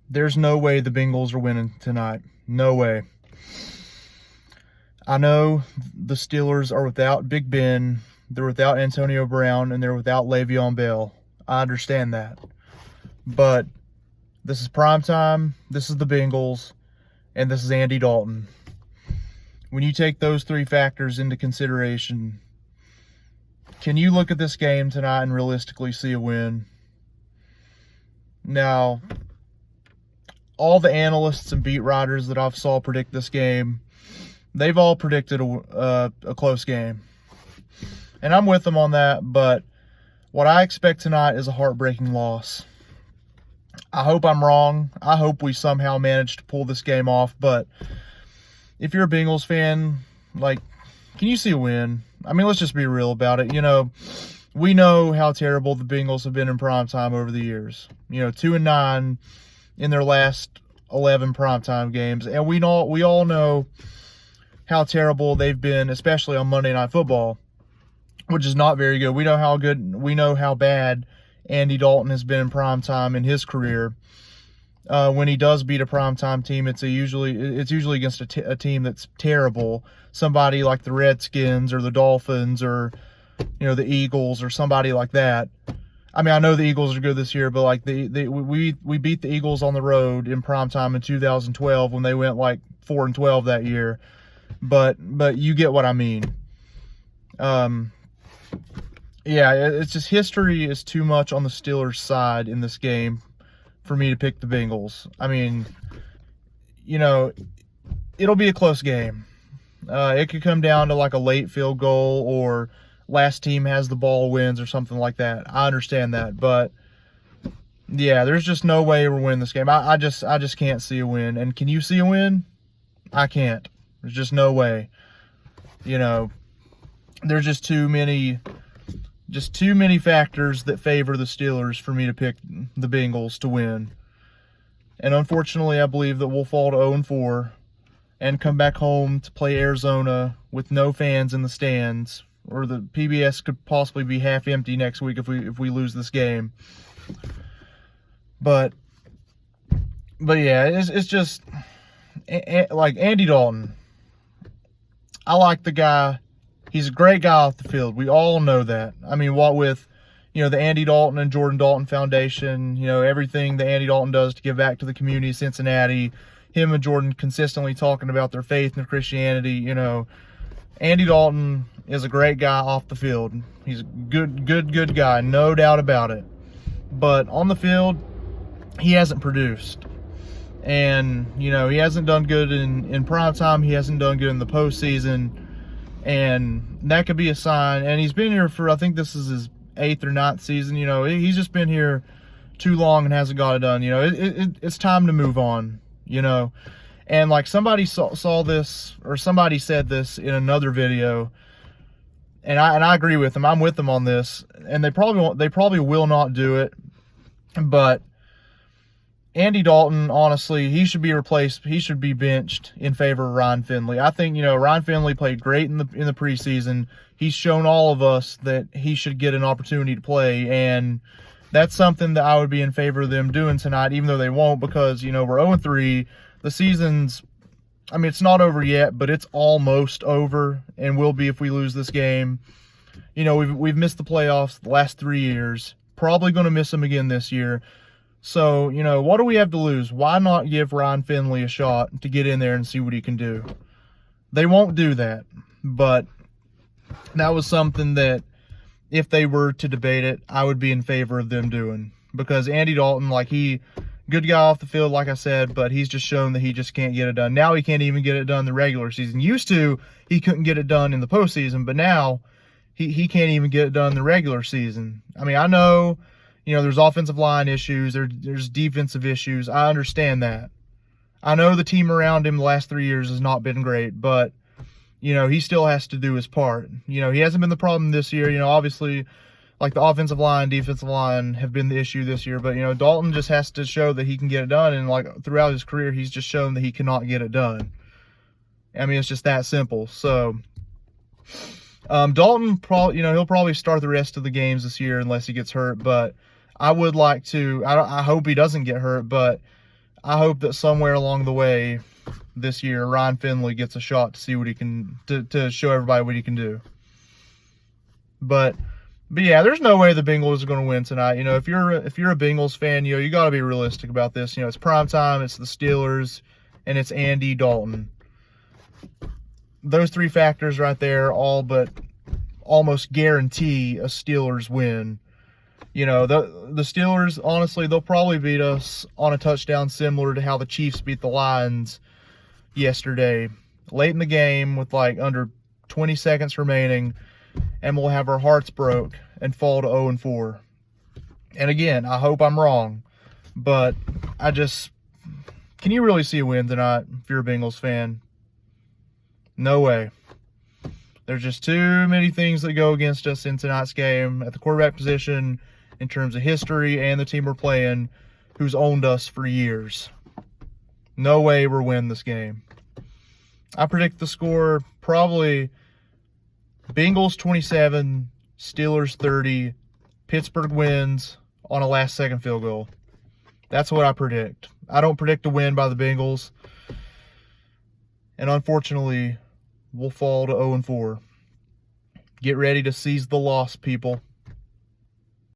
There's no way the Bengals are winning tonight. No way. I know the Steelers are without Big Ben, they're without Antonio Brown, and they're without Le'Veon Bell. I understand that. But this is prime time, this is the Bengals, and this is Andy Dalton. When you take those three factors into consideration, can you look at this game tonight and realistically see a win? Now, all the analysts and beat writers that I've saw predict this game, they've all predicted a close game. And I'm with them on that, but what I expect tonight is a heartbreaking loss. I hope I'm wrong. I hope we somehow manage to pull this game off, but if you're a Bengals fan, can you see a win? I mean, let's just be real about it. We know how terrible the Bengals have been in primetime over the years. 2-9 in their last 11 primetime games. And we all know how terrible they've been, especially on Monday Night Football, which is not very good. We know how bad Andy Dalton has been in primetime in his career. When he does beat a primetime team, it's usually against a team that's terrible. Somebody like the Redskins or the Dolphins or the Eagles or somebody like that. I mean, I know the Eagles are good this year, but we beat the Eagles on the road in primetime in 2012 when they went 4-12 that year. But you get what I mean. Yeah, it's just history is too much on the Steelers' side in this game for me to pick the Bengals. I mean, it'll be a close game. It could come down to a late field goal or last team has the ball wins or something like that. I understand that, but yeah, there's just no way we're winning this game. I just can't see a win. And can you see a win? I can't. There's just no way. There's just too many factors that favor the Steelers for me to pick the Bengals to win. And unfortunately, I believe that we'll fall to 0-4 and come back home to play Arizona with no fans in the stands, or the PBS could possibly be half empty next week if we lose this game. But yeah, it's just Andy Dalton. I like the guy. He's a great guy off the field. We all know that. I mean, what with, the Andy Dalton and Jordan Dalton Foundation, everything that Andy Dalton does to give back to the community of Cincinnati, him and Jordan consistently talking about their faith and their Christianity, Andy Dalton is a great guy off the field. He's a good guy, no doubt about it. But on the field, he hasn't produced. And, he hasn't done good in prime time. He hasn't done good in the postseason. And that could be a sign. And he's been here for, I think this is his 8th or 9th season. He's just been here too long and hasn't got it done. It's time to move on, And somebody saw this, or somebody said this in another video, and I agree with them. I'm with them on this. And they probably will not do it. But Andy Dalton, honestly, he should be replaced. He should be benched in favor of Ryan Finley. I think, Ryan Finley played great in the preseason. He's shown all of us that he should get an opportunity to play, and that's something that I would be in favor of them doing tonight, even though they won't, because, we're 0-3. The season's, it's not over yet, but it's almost over, and will be if we lose this game. We've missed the playoffs the last 3 years. Probably going to miss them again this year. So, what do we have to lose? Why not give Ryan Finley a shot to get in there and see what he can do? They won't do that, but that was something that if they were to debate it, I would be in favor of them doing. Because Andy Dalton, good guy off the field, like I said, but he's just shown that he just can't get it done. Now he can't even get it done in the regular season. Used to, he couldn't get it done in the postseason, but now he can't even get it done in the regular season. I mean, I know, there's offensive line issues, there's defensive issues. I understand that. I know the team around him the last 3 years has not been great, but, he still has to do his part. He hasn't been the problem this year. Obviously, the offensive line, defensive line have been the issue this year. But, Dalton just has to show that he can get it done. And, throughout his career, he's just shown that he cannot get it done. I mean, it's just that simple. So, Dalton, he'll probably start the rest of the games this year unless he gets hurt. But I would like to, I hope he doesn't get hurt, but I hope that somewhere along the way this year, Ryan Finley gets a shot to see what he can, to show everybody what he can do. But yeah, there's no way the Bengals are going to win tonight. You know, if you're a Bengals fan, you know, you got to be realistic about this. You know, it's prime time, it's the Steelers, and it's Andy Dalton. Those three factors right there all but almost guarantee a Steelers win. You know, the Steelers, honestly, they'll probably beat us on a touchdown similar to how the Chiefs beat the Lions yesterday. Late in the game with like under 20 seconds remaining, and we'll have our hearts broke and fall to 0-4. And again, I hope I'm wrong, but can you really see a win tonight if you're a Bengals fan? No way. There's just too many things that go against us in tonight's game at the quarterback position in terms of history and the team we're playing, who's owned us for years. No way we're winning this game. I predict the score probably Bengals 27, Steelers 30, Pittsburgh wins on a last-second field goal. That's what I predict. I don't predict a win by the Bengals. And unfortunately, we'll fall to 0-4. Get ready to seize the loss, people.